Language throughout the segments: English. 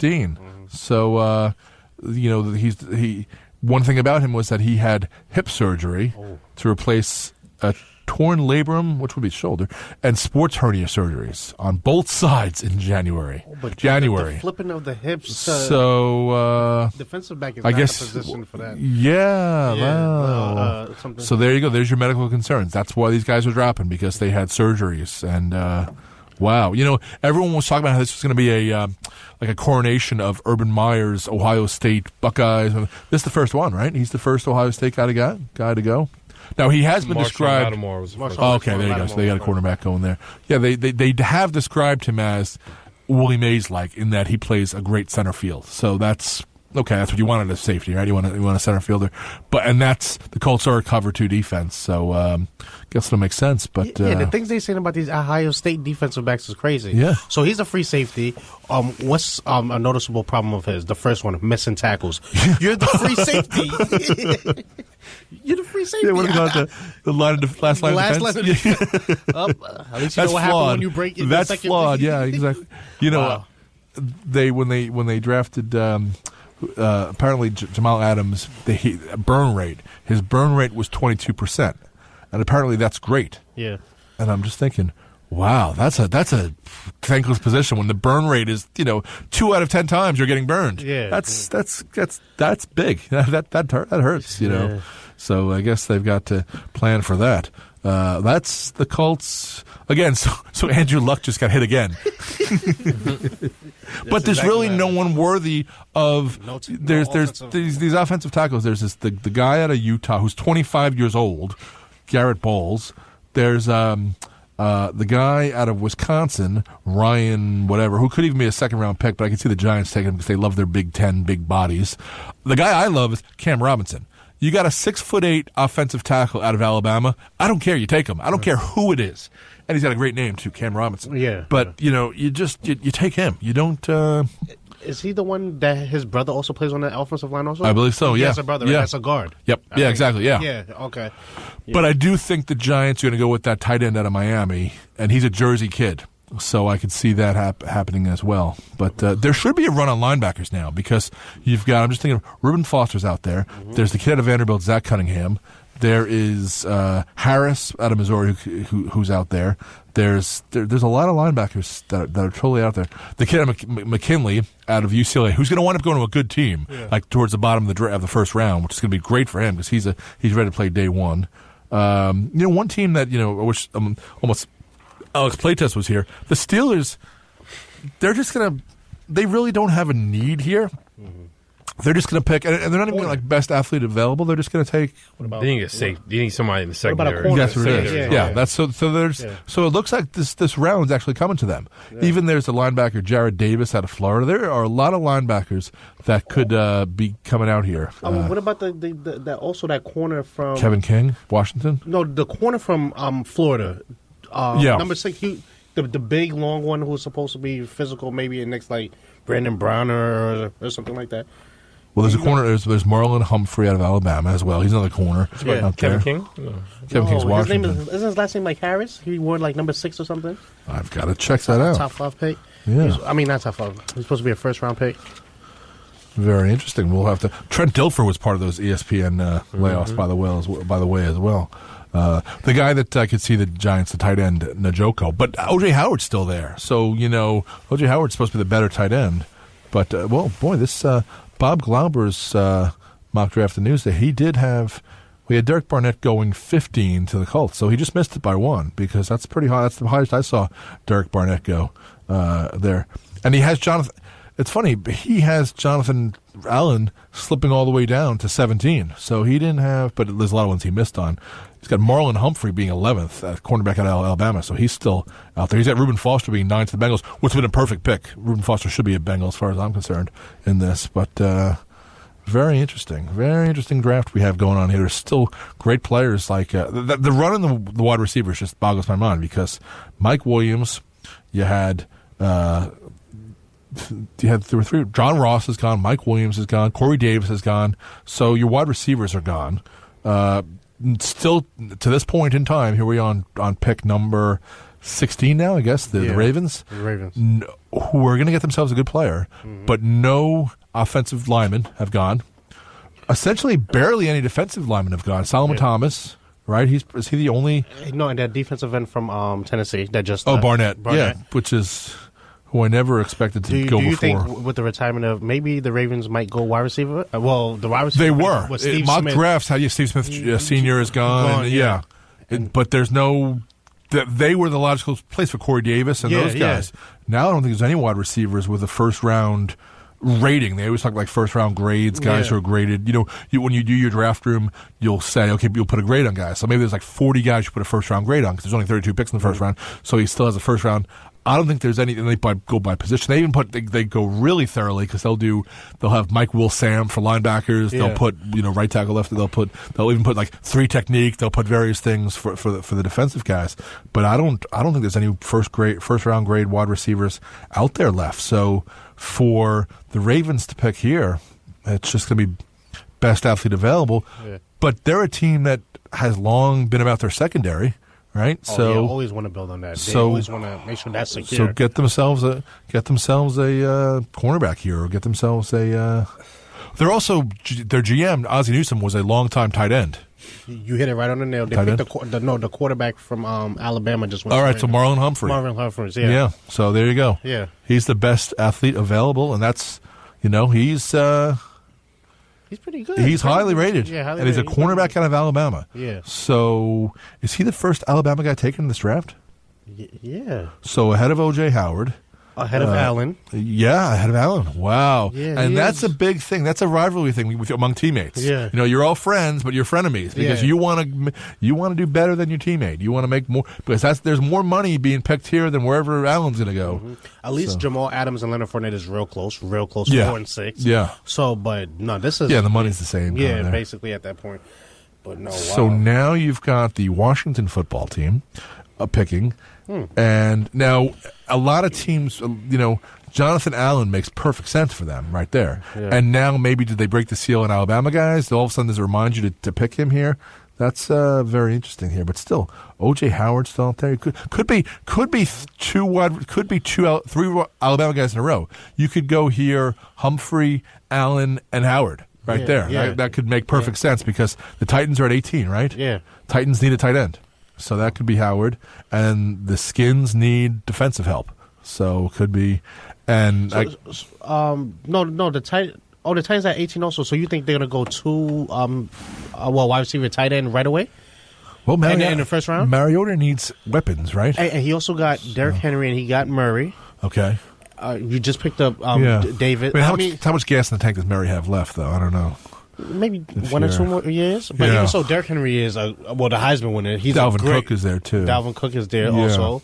16. So, one thing about him was that he had hip surgery to replace a torn labrum, which would be shoulder, and sports hernia surgeries on both sides in January. The flipping of the hips. So defensive back is I not guess in position for that. So there you go. There's your medical concerns. That's why these guys are dropping, because they had surgeries. And wow, everyone was talking about how this was going to be a coronation of Urban Meyer's Ohio State Buckeyes. This is the first one, right? He's the first Ohio State guy to go. Now, he has been described. Was the first okay, there you go. So they got a quarterback going there. Yeah, they have described him as Willie Mays-like in that he plays a great center field. So that's okay. That's what you wanted as safety, right? You want a center fielder, and that's the Colts are a cover 2 defense. So guess it'll make sense. But the things they're saying about these Ohio State defensive backs is crazy. Yeah. So he's a free safety. What's a noticeable problem of his? The first one, missing tackles. You're the free safety. You're the free safety. Yeah, what about the last line of defense? At least you know what happened when you break it. That's flawed. Yeah, exactly. Wow. When they drafted apparently Jamal Adams, burn rate. His burn rate was 22%, and apparently that's great. Yeah. And I'm just thinking, wow, that's a thankless position when the burn rate is 2 out of 10 times you're getting burned. Yeah. That's big. That hurts. Yeah. So I guess they've got to plan for that. That's the Colts again. So Andrew Luck just got hit again. But there's really no one worthy of. There's these offensive tackles. There's the guy out of Utah who's 25 years old, Garrett Bowles. There's the guy out of Wisconsin, Ryan whatever, who could even be a second-round pick, but I can see the Giants taking him because they love their Big Ten big bodies. The guy I love is Cam Robinson. You got a 6'8" offensive tackle out of Alabama. I don't care. You take him. I don't care who it is. And he's got a great name too, Cam Robinson. Yeah. But you take him. You don't. Is he the one that his brother also plays on the offensive line? Also, I believe so. He Yeah. has a brother. Yeah. That's a guard. Yep. Yeah. Exactly. Yeah. Yeah. Okay. Yeah. But I do think the Giants are going to go with that tight end out of Miami, and he's a Jersey kid. So I could see that happening as well. But there should be a run on linebackers now because you've got, I'm just thinking, Reuben Foster's out there. Mm-hmm. There's the kid out of Vanderbilt, Zach Cunningham. There is Harris out of Missouri who's out there. There's a lot of linebackers that are totally out there. The kid out of McKinley out of UCLA, who's going to wind up going to a good team, like towards the bottom of the first round, which is going to be great for him because he's ready to play day one. One team that I wish almost Alex Playtest was here. The Steelers, they really don't have a need here. Mm-hmm. They're just going to pick, and they're not even like best athlete available. They're just going to take. They need somebody in the secondary. That's what it is. Yeah. That's so. So it looks like this round's actually coming to them. Yeah. Even there's a linebacker, Jared Davis out of Florida. There are a lot of linebackers that could be coming out here. What about the also that corner from Kevin King, Washington? No, the corner from Florida. Number 6, the big long one who's supposed to be physical, maybe next like Brandon Brown or something like that. Well, there's a corner. There's Marlon Humphrey out of Alabama as well. He's another corner. Kevin there. King? No. Kevin King's Washington. Isn't his last name like Harris? He wore like number 6 or something. I've got to check that out. Top 5 pick. Yeah. Not top 5. He's supposed to be a first-round pick. Very interesting. We'll have to. Trent Dilfer was part of those ESPN layoffs, by the way, as well. The guy that I could see the Giants, the tight end, Njoku. But O.J. Howard's still there. So, O.J. Howard's supposed to be the better tight end. But, this Bob Glauber's mock draft news that we had Derek Barnett going 15 to the Colts. So he just missed it by 1 because that's pretty high. That's the highest I saw Derek Barnett go there. And he has Jonathan. It's funny, he has Jonathan Allen slipping all the way down to 17. So he didn't have, but there's a lot of ones he missed on. He's got Marlon Humphrey being 11th, cornerback out of Alabama, so he's still out there. He's got Reuben Foster being 9th to the Bengals, which would have been a perfect pick. Reuben Foster should be a Bengal as far as I'm concerned in this. But very interesting draft we have going on here. There's still great players like the run in the wide receivers just boggles my mind because Mike Williams, there were 3. John Ross is gone. Mike Williams is gone. Corey Davis is gone. So your wide receivers are gone. Still, to this point in time, here we are on pick number 16 now, I guess, the Ravens. The Ravens. who are going to get themselves a good player, but no offensive linemen have gone. Essentially, barely any defensive linemen have gone. Solomon Thomas, right? Is he the only? No, and that defensive end from Tennessee that just Barnett, yeah, which is who I never expected to go before. Do you think with the retirement of maybe the Ravens might go wide receiver? Well, the wide receiver they were. Mock Smith. drafts. How Steve Smith Senior is gone. But there's no. They were the logical place for Corey Davis and those guys. Yeah. Now I don't think there's any wide receivers with a first round rating. They always talk like first round grades, guys who are graded. When you do your draft room, you'll say, okay, you'll put a grade on guys. So maybe there's like 40 guys you put a first round grade on because there's only 32 picks in the first round. So he still has a first round. I don't think there's anything. They go by position. They even they go really thoroughly because they'll have Mike Will Sam for linebackers. Yeah. They'll put right tackle, left. They'll even put like 3 technique. They'll put various things for the defensive guys. But I don't think there's any first round grade wide receivers out there left. So for the Ravens to pick here, it's just going to be best athlete available. Yeah. But they're a team that has long been about their secondary. Right, always want to build on that. They always want to make sure that's secure. So get themselves a cornerback here, or get themselves a. They're also their GM Ozzie Newsome was a longtime tight end. You hit it right on the nail. They picked the quarterback from Alabama just went. All right, so Marlon Humphrey. Marlon Humphreys, yeah. Yeah, so there you go. Yeah, he's the best athlete available, and that's he's pretty good. He's highly rated. Yeah, and he's a cornerback out of Alabama. Yeah. So is he the first Alabama guy taken in this draft? Yeah. So ahead of O.J. Howard. Ahead of Allen. Yeah, ahead of Allen. Wow. Yeah, and that's a big thing. That's a rivalry thing among teammates. Yeah. You're all friends, but you're frenemies because you want to do better than your teammate. You want to make more because there's more money being picked here than wherever Allen's going to go. Mm-hmm. At least Jamal Adams and Leonard Fournette is real close, 4 and 6. Yeah. So, but no, this is the money's the same. Yeah, basically at that point. But no. Wow. So now you've got the Washington football team picking, and now a lot of teams, Jonathan Allen makes perfect sense for them right there. Yeah. And now maybe did they break the seal on Alabama guys? All of a sudden does it remind you to pick him here? That's very interesting here. But still, O.J. Howard still out there. Could be 3 Alabama guys in a row. You could go here, Humphrey, Allen, and Howard right there. Yeah. That could make perfect sense because the Titans are at 18, right? Yeah. Titans need a tight end. So that could be Howard. And the Skins need defensive help. So it could be. And the Titans at 18 also. So you think they're going to go 2 wide receiver tight end right away? Well, in the first round? Mariota needs weapons, right? And he also got Derrick Henry and he got Murray. Okay. You just picked up David. How much gas in the tank does Murray have left, though? I don't know. Maybe 1 or 2 more years. But even so, Derrick Henry is the Heisman winner. Dalvin Cook is there, too. Dalvin Cook is there also.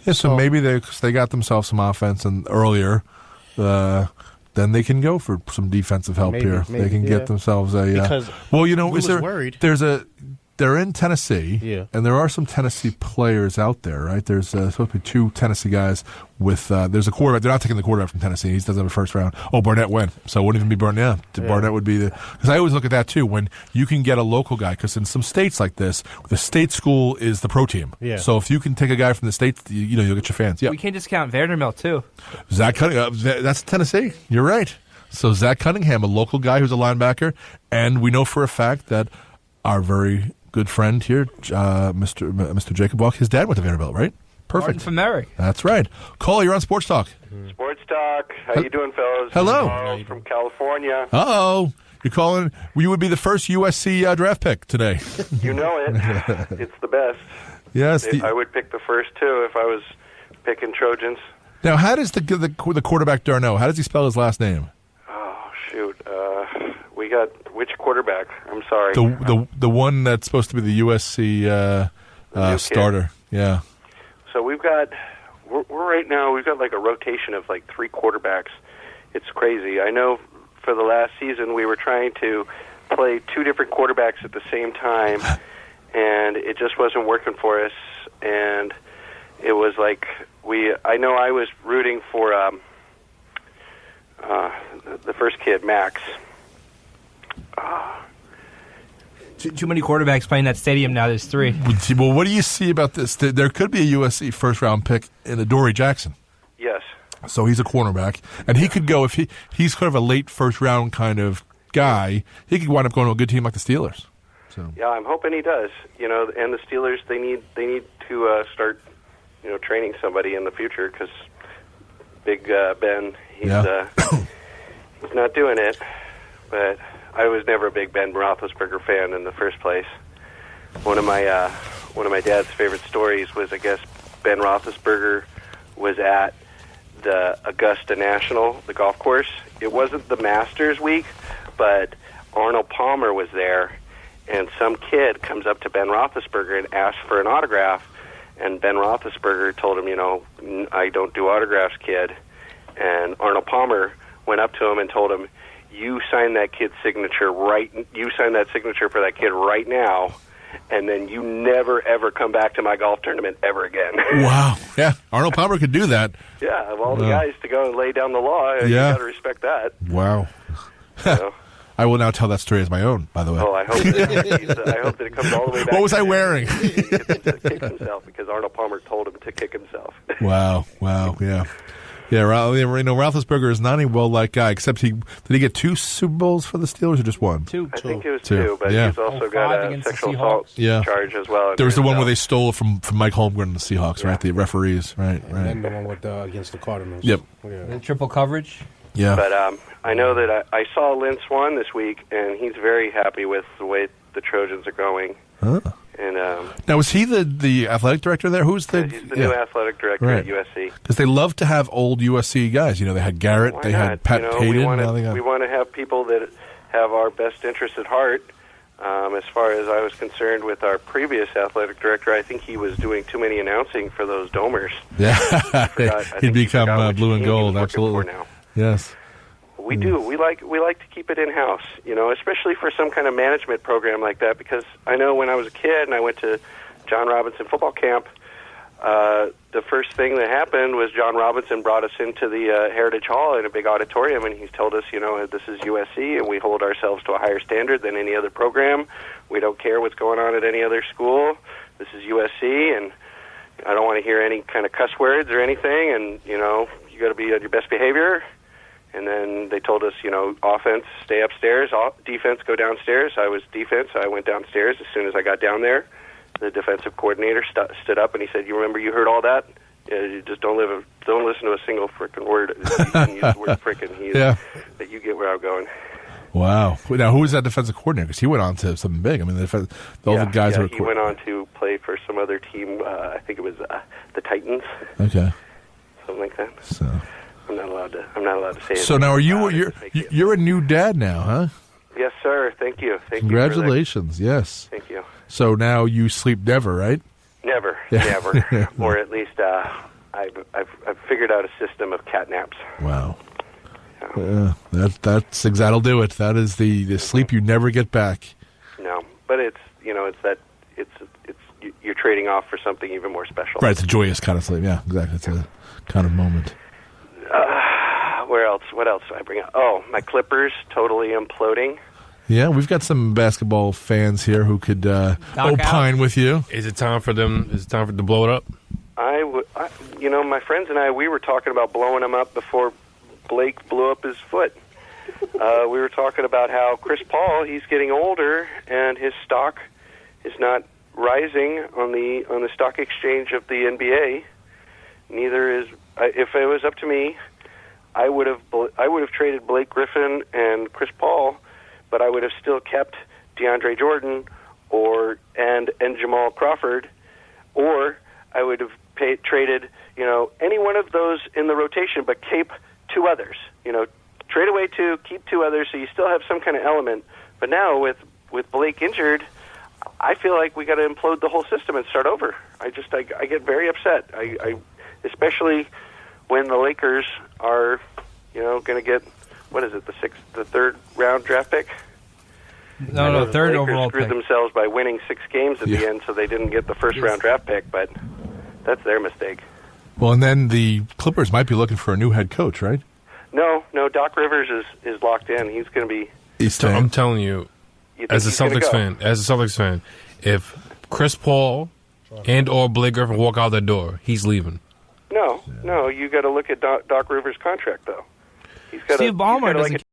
Yeah, so maybe they got themselves some offense and earlier. Then they can go for some defensive help here. They can get themselves a. Because worried. They're in Tennessee, and there are some Tennessee players out there, right? There's supposed to be 2 Tennessee guys with. There's a quarterback. They're not taking the quarterback from Tennessee. He doesn't have a first round. Oh, Barnett went, so it wouldn't even be Barnett. Yeah. Barnett would be because I always look at that too when you can get a local guy because in some states like this, the state school is the pro team. Yeah. So if you can take a guy from the states, you'll get your fans. Yeah. We can't discount Vanderbilt too. Zach Cunningham. That's Tennessee. You're right. So Zach Cunningham, a local guy who's a linebacker, and we know for a fact that our very good friend here, Mr. Jacob Walk, his dad went to Vanderbilt, right? Perfect. Martin from Marc. That's right. Cole, you're on Sports Talk. Sports Talk. How you doing, fellas? Hello. Carl from California. Uh-oh. You're calling. You would be the first USC draft pick today. You know it. It's the best. Yes. I would pick the first 2 if I was picking Trojans. Now, how does the quarterback Darno, how does he spell his last name? Oh, shoot. We got which quarterback? I'm sorry. The one that's supposed to be the USC starter. Yeah. So we're right now, we've got like a rotation of like 3 quarterbacks. It's crazy. I know for the last season we were trying to play 2 different quarterbacks at the same time, and it just wasn't working for us. And it was like I know I was rooting for the first kid, Max. Too many quarterbacks playing that stadium now. There's 3. Well, what do you see about this? There could be a USC first-round pick in Adoree Jackson. Yes. So he's a cornerback, and he could go if he's kind of a late first round kind of guy. He could wind up going to a good team like the Steelers. So yeah, I'm hoping he does. And the Steelers they need to start training somebody in the future because Big Ben he's not doing it. But I was never a big Ben Roethlisberger fan in the first place. One of my dad's favorite stories was I guess Ben Roethlisberger was at the Augusta National, the golf course. It wasn't the Masters week, but Arnold Palmer was there, and some kid comes up to Ben Roethlisberger and asks for an autograph, and Ben Roethlisberger told him, I don't do autographs, kid. And Arnold Palmer went up to him and told him, you sign that signature for that kid right now, and then you never, ever come back to my golf tournament ever again. Wow. Yeah, Arnold Palmer could do that. Yeah, of all the guys to go and lay down the law, you got to respect that. Wow. I will now tell that story as my own, by the way. Oh, I hope that it comes all the way back. What was I wearing? He gets to kick himself because Arnold Palmer told him to kick himself. Wow, yeah. Yeah, Roethlisberger is not a well-liked guy, except did he get 2 Super Bowls for the Steelers or just 1? 2. I think it was 2, but he's also got a sexual assault charge as well. There was the one where they stole from Mike Holmgren and the Seahawks, right? The referees, right. And then the one with against the Cardinals. Yep. Yeah. The triple coverage. Yeah. But I know that I saw Lynn Swan this week, and he's very happy with the way the Trojans are going. Huh. And now, was he the athletic director there? Who's the? He's the new athletic director at USC. Because they love to have old USC guys. They had Garrett, Why they not? had Pat Payton. We want to have people that have our best interests at heart. As far as I was concerned with our previous athletic director, I think he was doing too many announcing for those Domers. Yeah, he'd become blue and gold. Absolutely. Now. Yes. We do. We like to keep it in house, especially for some kind of management program like that. Because I know when I was a kid and I went to John Robinson football camp, the first thing that happened was John Robinson brought us into the Heritage Hall in a big auditorium, and he told us, this is USC, and we hold ourselves to a higher standard than any other program. We don't care what's going on at any other school. This is USC, and I don't want to hear any kind of cuss words or anything. And you got to be on your best behavior. And then they told us, offense, stay upstairs, defense, go downstairs. I was defense, so I went downstairs. As soon as I got down there, the defensive coordinator stood up and he said, "You remember you heard all that? You just don't listen to a single frickin' word. You can use the word frickin'. That you get where I'm going." Wow. Now, who was that defensive coordinator? Because he went on to something big. I mean, all the guys were. He went on to play for some other team. I think it was the Titans. Okay. Something like that. So. I'm not allowed to say it. So now, you're a new dad now, huh? Yes, sir. Thank you. Congratulations. Yes. Thank you. So now you sleep never, right? Never. Or at least I've figured out a system of cat naps. Wow. That'll do it. That is the sleep you never get back. No, but it's you're trading off for something even more special. Right. It's a joyous kind of sleep. Yeah, exactly. It's a kind of moment. Where else? What else do I bring up? Oh, my Clippers totally imploding. Yeah, we've got some basketball fans here who could opine with you. Is it time for them? Is it time to blow it up? My friends and I, we were talking about blowing him up before Blake blew up his foot. We were talking about how Chris Paul, he's getting older, and his stock is not rising on the stock exchange of the NBA. Neither is. If it was up to me, I would have traded Blake Griffin and Chris Paul, but I would have still kept DeAndre Jordan and Jamal Crawford, or I would have traded any one of those in the rotation, but keep 2 others. Trade away 2, keep 2 others, so you still have some kind of element. But now with Blake injured, I feel like we got to implode the whole system and start over. I get very upset. I especially when the Lakers are, going to get, what is it, the 3rd round draft pick? No, 3rd overall pick. Screwed themselves by winning 6 games at the end, so they didn't get the 1st round draft pick, but that's their mistake. Well, and then the Clippers might be looking for a new head coach, right? No, Doc Rivers is locked in. He's going to be... I'm telling you, as a Celtics fan, if Chris Paul and or Blake Griffin walk out that door, he's leaving. No, you got to look at Doc Rivers' contract, though. Steve Ballmer doesn't